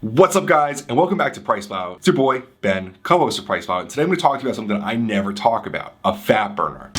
What's up, guys, and welcome back to PricePlow. It's your boy, Ben, co-host of PricePlow, and today I'm going to talk to you about something that I never talk about, a fat burner.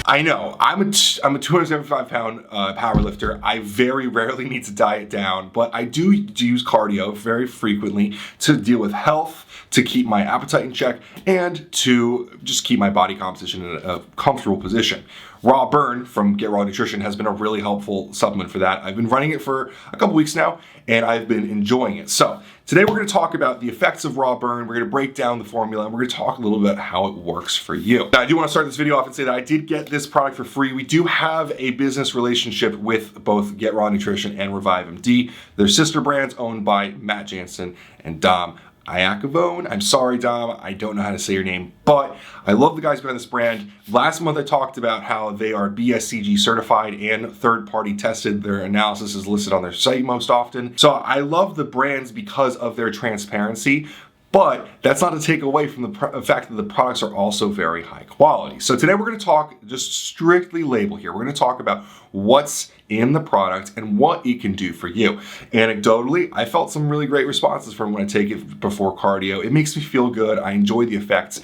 I know, I'm a 275 pound power lifter. I very rarely need to diet down, but I do use cardio very frequently to deal with health, to keep my appetite in check, and to just keep my body composition in a comfortable position. Raw Burn from Get Raw Nutrition has been a really helpful supplement for that. I've been running it for a couple weeks now, and I've been enjoying it. So today we're going to talk about the effects of Raw Burn. We're going to break down the formula, and we're going to talk a little bit about how it works for you. Now, I do want to start this video off and say that I did get this product for free. We do have a business relationship with both Get Raw Nutrition and ReviveMD. They're sister brands owned by Matt Jansen and Domenic Iacovone. I'm sorry, Dom, I don't know how to say your name, but I love the guys behind this brand. Last month I talked about how they are BSCG certified and third-party tested. Their analysis is listed on their site most often. So I love the brands because of their transparency, but that's not to take away from the fact that the products are also very high quality. So today we're going to talk just strictly label here. We're going to talk about what's in the product and what it can do for you. Anecdotally, I felt some really great responses from when I take it before cardio. It makes me feel good. I enjoy the effects.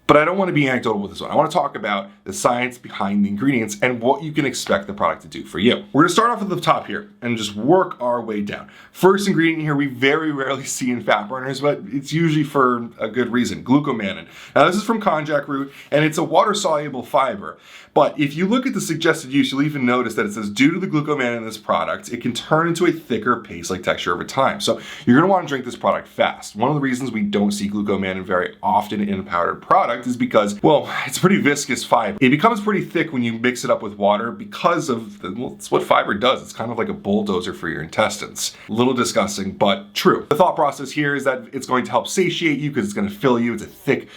But I don't want to be anecdotal with this one. I want to talk about the science behind the ingredients and what you can expect the product to do for you. We're going to start off at the top here and just work our way down. First ingredient here we very rarely see in fat burners, but it's usually for a good reason, Glucomannan. Now this is from konjac root, and it's a water-soluble fiber. But if you look at the suggested use, you'll even notice that it says due to the glucomannan in this product, it can turn into a thicker paste-like texture over time. So you're going to want to drink this product fast. One of the reasons we don't see glucomannan very often in a powdered product is because, well, it's pretty viscous fiber. It becomes pretty thick when you mix it up with water because of, well, it's what fiber does. It's kind of like a bulldozer for your intestines. A little disgusting, but true. The thought process here is that it's going to help satiate you because it's going to fill you. It's a thick,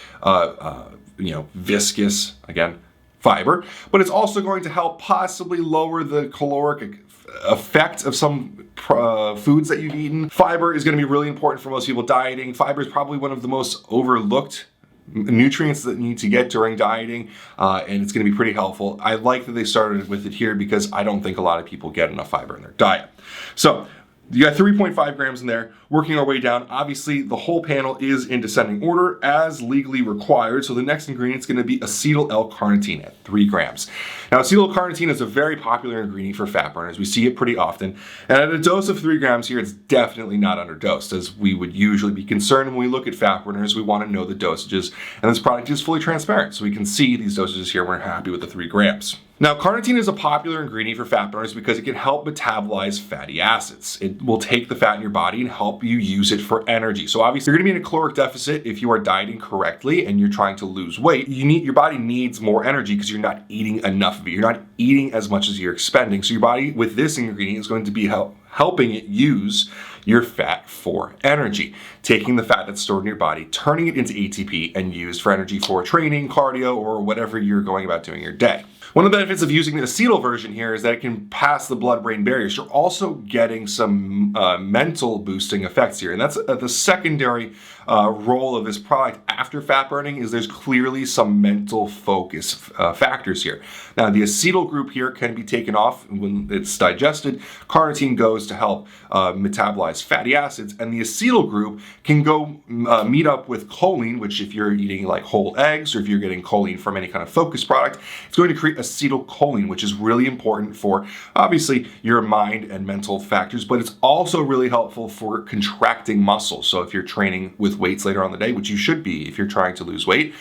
viscous, again, fiber, but it's also going to help possibly lower the caloric effect of some foods that you've eaten. Fiber is going to be really important for most people dieting. Fiber is probably one of the most overlooked nutrients that you need to get during dieting, and it's going to be pretty helpful. I like that they started with it here because I don't think a lot of people get enough fiber in their diet. So you got 3.5 grams in there. Working our way down, obviously the whole panel is in descending order as legally required. So the next ingredient is going to be Acetyl-L-carnitine at 3 grams. Now Acetyl-L-carnitine is a very popular ingredient for fat burners. We see it pretty often. And at a dose of 3 grams here, it's definitely not underdosed, as we would usually be concerned when we look at fat burners. We want to know the dosages, and this product is fully transparent. So we can see these dosages here. We're happy with the 3 grams. Now, carnitine is a popular ingredient for fat burners because it can help metabolize fatty acids. It will take the fat in your body and help you use it for energy. So obviously you're gonna be in a caloric deficit if you are dieting correctly and you're trying to lose weight. Your body needs more energy because you're not eating enough of it. You're not eating as much as you're expending. So your body with this ingredient is going to be helping it use your fat for energy, taking the fat that's stored in your body, turning it into ATP and used for energy for training, cardio, or whatever you're going about doing your day. One of the benefits of using the acetyl version here is that it can pass the blood-brain barriers. You're also getting some mental boosting effects here, and that's the secondary role of this product after fat burning is there's clearly some mental focus factors here. Now the acetyl group here can be taken off when it's digested. Carnitine goes to help metabolize fatty acids, and the acetyl group can go meet up with choline, which if you're eating like whole eggs or if you're getting choline from any kind of focused product, it's going to create acetylcholine, which is really important for obviously your mind and mental factors, but it's also really helpful for contracting muscles. So if you're training with weights later on in the day, which you should be if you're trying to lose weight,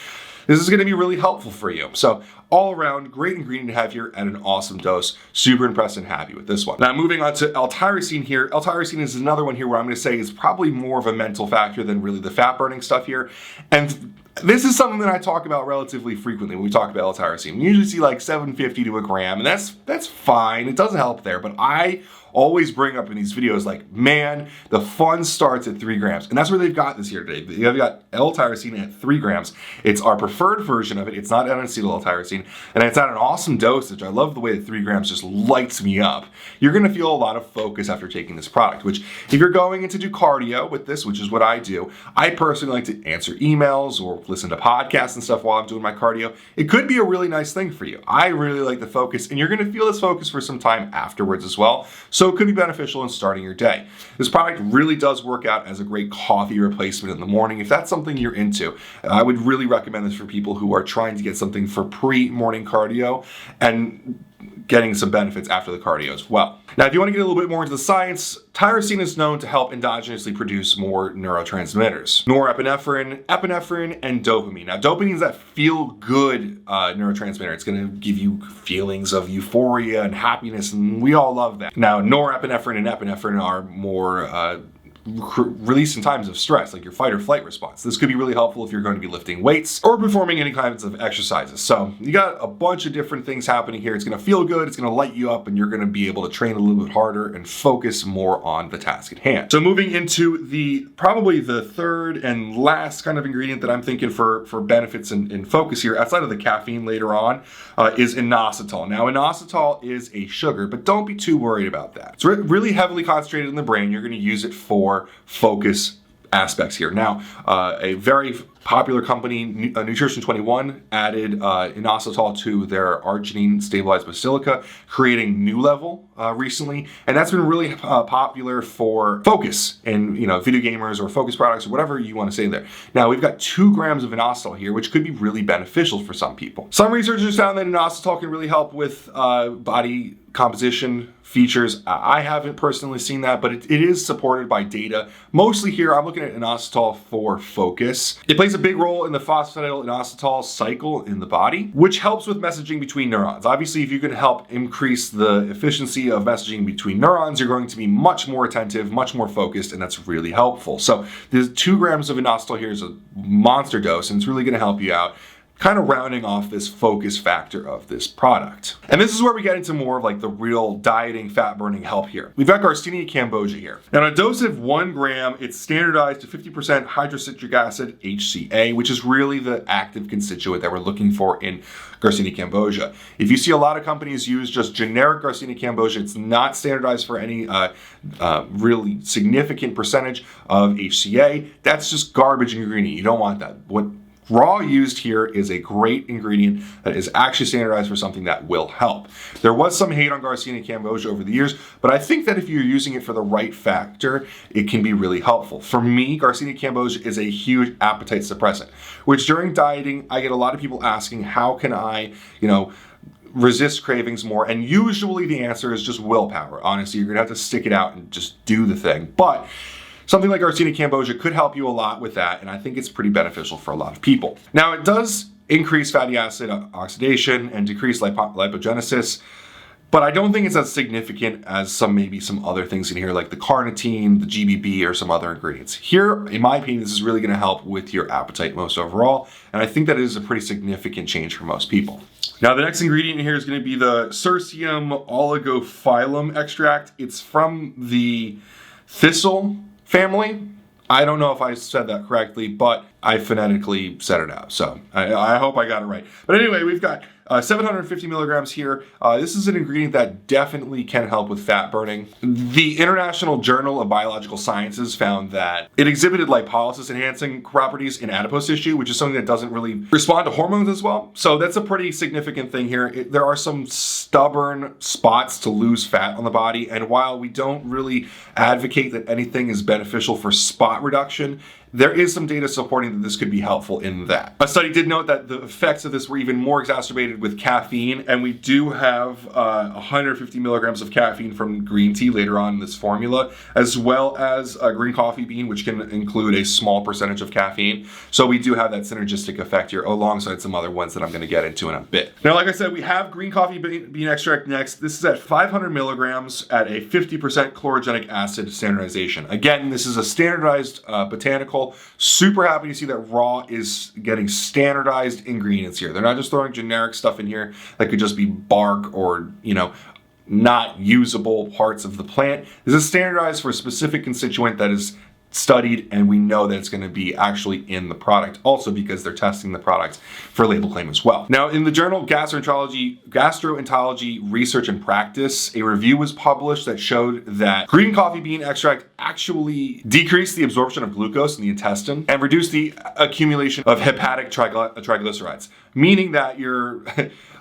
This is going to be really helpful for you. So all around, great ingredient to have here at an awesome dose. Super impressed and happy with this one. Now moving on to L-Tyrosine here. L-Tyrosine is another one here where I'm going to say is probably more of a mental factor than really the fat burning stuff here. And this is something that I talk about relatively frequently when we talk about L-Tyrosine. We usually see like 750 to a gram, and that's fine. It doesn't help there, but I always bring up in these videos like, man, the fun starts at 3 grams. And that's where they've got this here today. They've got L-Tyrosine at 3 grams. It's our preferred version of it. It's not N-acetyl-L-tyrosine, and it's at an awesome dosage. I love the way that 3 grams just lights me up. You're gonna feel a lot of focus after taking this product, which if you're going in to do cardio with this, which is what I do, I personally like to answer emails or listen to podcasts and stuff while I'm doing my cardio. It could be a really nice thing for you. I really like the focus, and you're gonna feel this focus for some time afterwards as well. So it could be beneficial in starting your day. This product really does work out as a great coffee replacement in the morning. If that's something you're into, I would really recommend this for people who are trying to get something for pre-morning cardio and getting some benefits after the cardio as well. Now, if you want to get a little bit more into the science, tyrosine is known to help endogenously produce more neurotransmitters. Norepinephrine, epinephrine, and dopamine. Now, dopamine is that feel-good neurotransmitter. It's going to give you feelings of euphoria and happiness, and we all love that. Now, norepinephrine and epinephrine are more released in times of stress, like your fight or flight response. This could be really helpful if you're going to be lifting weights or performing any kinds of exercises. So you got a bunch of different things happening here. It's going to feel good, it's going to light you up, and you're going to be able to train a little bit harder and focus more on the task at hand. So moving into probably the third and last kind of ingredient that I'm thinking for benefits and focus here, outside of the caffeine later on, is inositol. Now, inositol is a sugar, but don't be too worried about that. It's really heavily concentrated in the brain. You're going to use it for focus aspects here. Now, a very popular company, Nutrition 21, added inositol to their arginine stabilized basilica, creating New Level recently, and that's been really popular for focus and video gamers or focus products or whatever you want to say there. Now, we've got 2 grams of inositol here, which could be really beneficial for some people. Some researchers found that inositol can really help with body composition features. I haven't personally seen that, but it is supported by data. Mostly here, I'm looking at inositol for focus. It plays a big role in the phosphatidylinositol cycle in the body, which helps with messaging between neurons. Obviously, if you can help increase the efficiency of messaging between neurons, you're going to be much more attentive, much more focused, and that's really helpful. So there's 2 grams of inositol here is a monster dose, and it's really going to help you out, kind of rounding off this focus factor of this product. And this is where we get into more of like the real dieting, fat burning help here. We've got Garcinia Cambogia here. Now, on a dose of 1 gram, it's standardized to 50% hydrocitric acid, HCA, which is really the active constituent that we're looking for in Garcinia Cambogia. If you see a lot of companies use just generic Garcinia Cambogia, it's not standardized for any really significant percentage of HCA. That's just garbage ingredient. You don't want that. What Raw used here is a great ingredient that is actually standardized for something that will help. There was some hate on Garcinia Cambogia over the years, but I think that if you're using it for the right factor, it can be really helpful. For me, Garcinia Cambogia is a huge appetite suppressant, which during dieting, I get a lot of people asking, how can I, resist cravings more? And usually the answer is just willpower. Honestly, you're gonna have to stick it out and just do the thing. But something like Garcinia Cambogia could help you a lot with that, and I think it's pretty beneficial for a lot of people. Now, it does increase fatty acid oxidation and decrease lipogenesis, but I don't think it's as significant as maybe some other things in here, like the carnitine, the GBB, or some other ingredients. Here, in my opinion, this is really gonna help with your appetite most overall, and I think that is a pretty significant change for most people. Now, the next ingredient here is going to be the Cirsium Oligophyllum extract. It's from the thistle family. I don't know if I said that correctly, but I phonetically said it out, so I hope I got it right. But anyway, we've got 750 milligrams here. This is an ingredient that definitely can help with fat burning. The International Journal of Biological Sciences found that it exhibited lipolysis enhancing properties in adipose tissue, which is something that doesn't really respond to hormones as well. So that's a pretty significant thing here. There are some stubborn spots to lose fat on the body, and while we don't really advocate that anything is beneficial for spot reduction, there is some data supporting that this could be helpful in that. A study did note that the effects of this were even more exacerbated with caffeine, and we do have 150 milligrams of caffeine from green tea later on in this formula, as well as a green coffee bean, which can include a small percentage of caffeine. So we do have that synergistic effect here alongside some other ones that I'm going to get into in a bit. Now, like I said, we have green coffee bean extract next. This is at 500 milligrams at a 50% chlorogenic acid standardization. Again, this is a standardized botanical. Super happy to see that raw is getting standardized ingredients here. They're not just throwing generic stuff in here that could just be bark or, not usable parts of the plant. This is standardized for a specific constituent that is studied, and we know that it's going to be actually in the product, also because they're testing the product for label claim as well. Now, in the journal Gastroenterology Research and Practice, a review was published that showed that green coffee bean extract actually decreased the absorption of glucose in the intestine and reduced the accumulation of hepatic triglycerides, meaning that you're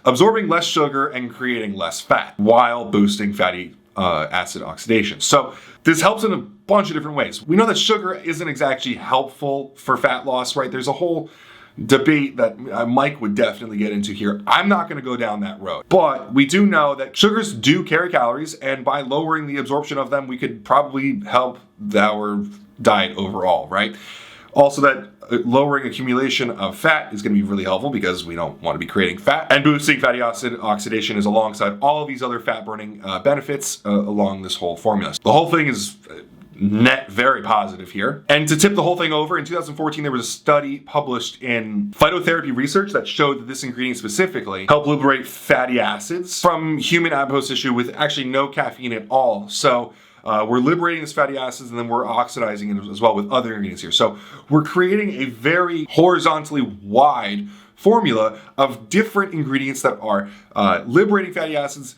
absorbing less sugar and creating less fat while boosting fatty acid oxidation. So this helps in a bunch of different ways. We know that sugar isn't exactly helpful for fat loss, right? There's a whole debate that Mike would definitely get into here. I'm not going to go down that road, but we do know that sugars do carry calories, and by lowering the absorption of them, we could probably help our diet overall, right? Also, that lowering accumulation of fat is going to be really helpful because we don't want to be creating fat. And boosting fatty acid oxidation is alongside all of these other fat-burning benefits along this whole formula. The whole thing is net very positive here. And to tip the whole thing over, in 2014, there was a study published in Phytotherapy Research that showed that this ingredient specifically helped liberate fatty acids from human adipose tissue with actually no caffeine at all. So we're liberating these fatty acids, and then we're oxidizing it as well with other ingredients here. So we're creating a very horizontally wide formula of different ingredients that are liberating fatty acids,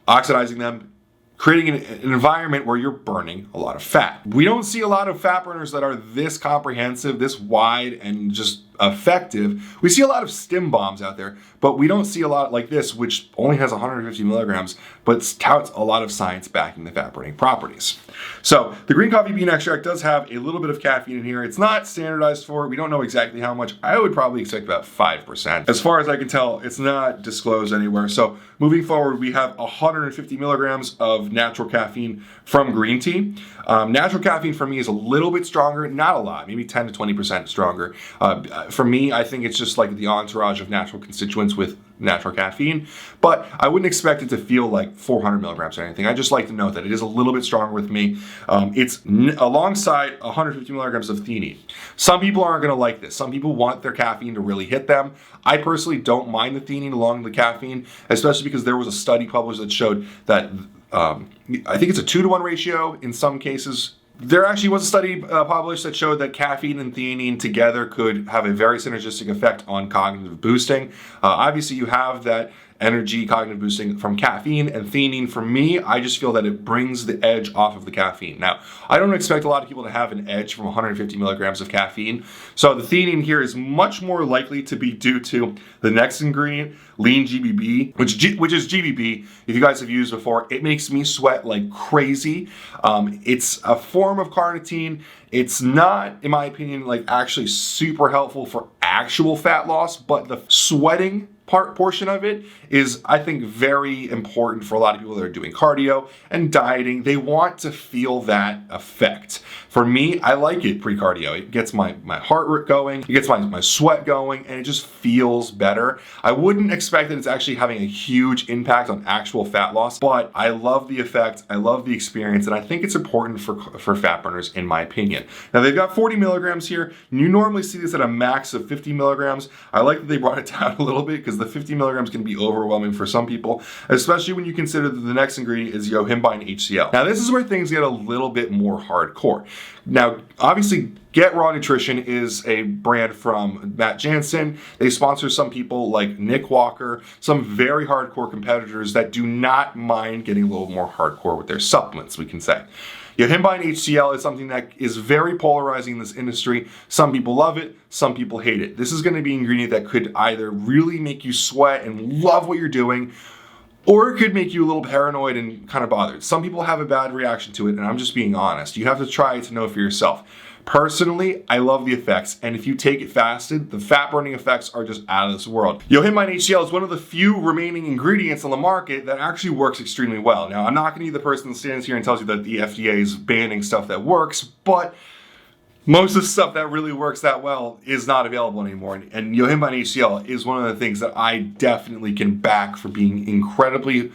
oxidizing them, creating an environment where you're burning a lot of fat. We don't see a lot of fat burners that are this comprehensive, this wide, and just effective. We see a lot of stim bombs out there, but we don't see a lot like this, which only has 150 milligrams, but touts a lot of science backing the fat burning properties. So the green coffee bean extract does have a little bit of caffeine in here. It's not standardized for it. We don't know exactly how much. I would probably expect about 5%. As far as I can tell, it's not disclosed anywhere. So moving forward, we have 150 milligrams of natural caffeine from green tea. Natural caffeine for me is a little bit stronger, not a lot, maybe 10 to 20% stronger. For me, I think it's just like the entourage of natural constituents with natural caffeine, but I wouldn't expect it to feel like 400 milligrams or anything. I just like to note that it is a little bit stronger with me. It's alongside 150 milligrams of theanine. Some people aren't going to like this. Some people want their caffeine to really hit them. I personally don't mind the theanine along the caffeine, especially because there was a study published that showed that I think it's a 2-to-1 ratio in some cases. There actually was a study published that showed that caffeine and theanine together could have a very synergistic effect on cognitive boosting. Obviously, you have that energy cognitive boosting from caffeine, and theanine, for me, I just feel that it brings the edge off of the caffeine. Now, I don't expect a lot of people to have an edge from 150 milligrams of caffeine, so the theanine here is much more likely to be due to the next ingredient, LeanGBB, which is GBB. If you guys have used before, it makes me sweat like crazy. It's a form of carnitine. It's not, in my opinion, like actually super helpful for actual fat loss, but the sweating portion of it is, I think, very important for a lot of people that are doing cardio and dieting. They want to feel that effect. For me, I like it pre-cardio. It gets my heart rate going, it gets my sweat going, and it just feels better. I wouldn't expect that it's actually having a huge impact on actual fat loss, but I love the effect, I love the experience, and I think it's important for fat burners, in my opinion. Now, they've got 40 milligrams here. You normally see this at a max of 50 milligrams. I like that they brought it down a little bit because the 50 milligrams can be overwhelming for some people, especially when you consider that the next ingredient is Yohimbine HCL. Now, this is where things get a little bit more hardcore. Now, obviously, Get Raw Nutrition is a brand from Matt Jansen. They sponsor some people like Nick Walker, some very hardcore competitors that do not mind getting a little more hardcore with their supplements, we can say. Yohimbine HCL is something that is very polarizing in this industry. Some people love it, some people hate it. This is going to be an ingredient that could either really make you sweat and love what you're doing, or it could make you a little paranoid and kind of bothered. Some people have a bad reaction to it, and I'm just being honest. You have to try it to know for yourself. Personally, I love the effects, and if you take it fasted, the fat burning effects are just out of this world. Yohimbine HCL is one of the few remaining ingredients on the market that actually works extremely well. Now, I'm not going to be the person that stands here and tells you that the FDA is banning stuff that works, but most of the stuff that really works that well is not available anymore. And Yohimbine HCL is one of the things that I definitely can back for being incredibly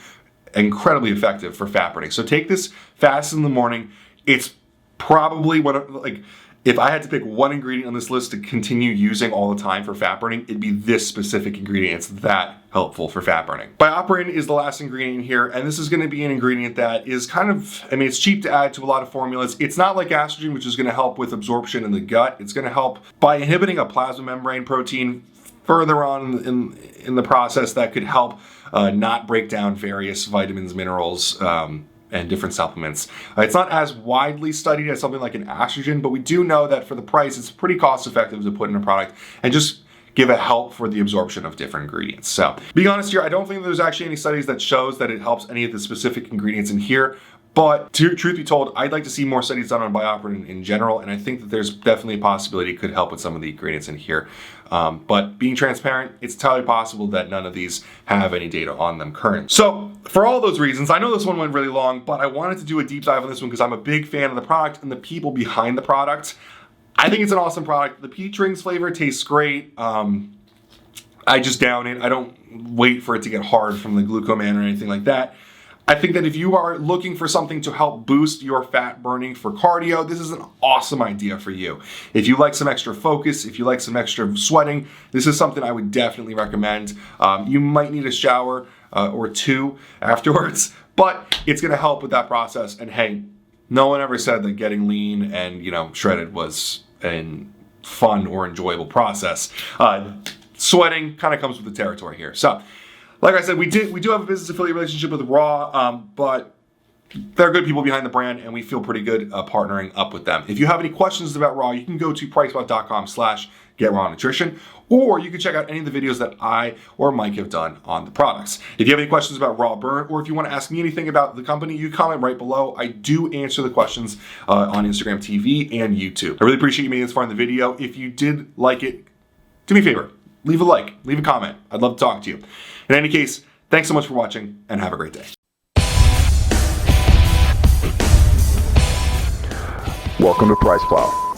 effective for fat burning. So take this fast in the morning. It's probably one of, like, if I had to pick one ingredient on this list to continue using all the time for fat burning, it'd be this specific ingredient. It's that helpful for fat burning. BioPerine is the last ingredient here, and this is going to be an ingredient that is kind of, I mean, it's cheap to add to a lot of formulas. It's not like estrogen, which is going to help with absorption in the gut. It's going to help by inhibiting a plasma membrane protein further on in the process that could help not break down various vitamins, minerals, and different supplements. It's not as widely studied as something like an estrogen, but we do know that for the price, it's pretty cost effective to put in a product and just give a help for the absorption of different ingredients. So being honest here, I don't think there's actually any studies that shows that it helps any of the specific ingredients in here. But truth be told, I'd like to see more studies done on BioPerine in general, and I think that there's definitely a possibility it could help with some of the ingredients in here. But being transparent, it's entirely possible that none of these have any data on them currently. So for all those reasons, I know this one went really long, but I wanted to do a deep dive on this one because I'm a big fan of the product and the people behind the product. I think it's an awesome product. The peach rings flavor tastes great. I just down it. I don't wait for it to get hard from the Glucomannan or anything like that. I think that if you are looking for something to help boost your fat burning for cardio, this is an awesome idea for you. If you like some extra focus, if you like some extra sweating, this is something I would definitely recommend. You might need a shower or two afterwards, but it's going to help with that process. And hey, no one ever said that getting lean and, shredded was a fun or enjoyable process. Sweating kind of comes with the territory here. So, like I said, we do have a business affiliate relationship with Raw, but they're good people behind the brand, and we feel pretty good partnering up with them. If you have any questions about Raw, you can go to PricePlow.com/GetRawNutrition, or you can check out any of the videos that I or Mike have done on the products. If you have any questions about Raw Burn, or if you want to ask me anything about the company, you comment right below. I do answer the questions on Instagram TV and YouTube. I really appreciate you making this far in the video. If you did like it, do me a favor. Leave a like, leave a comment. I'd love to talk to you. In any case, thanks so much for watching, and have a great day. Welcome to PricePlow.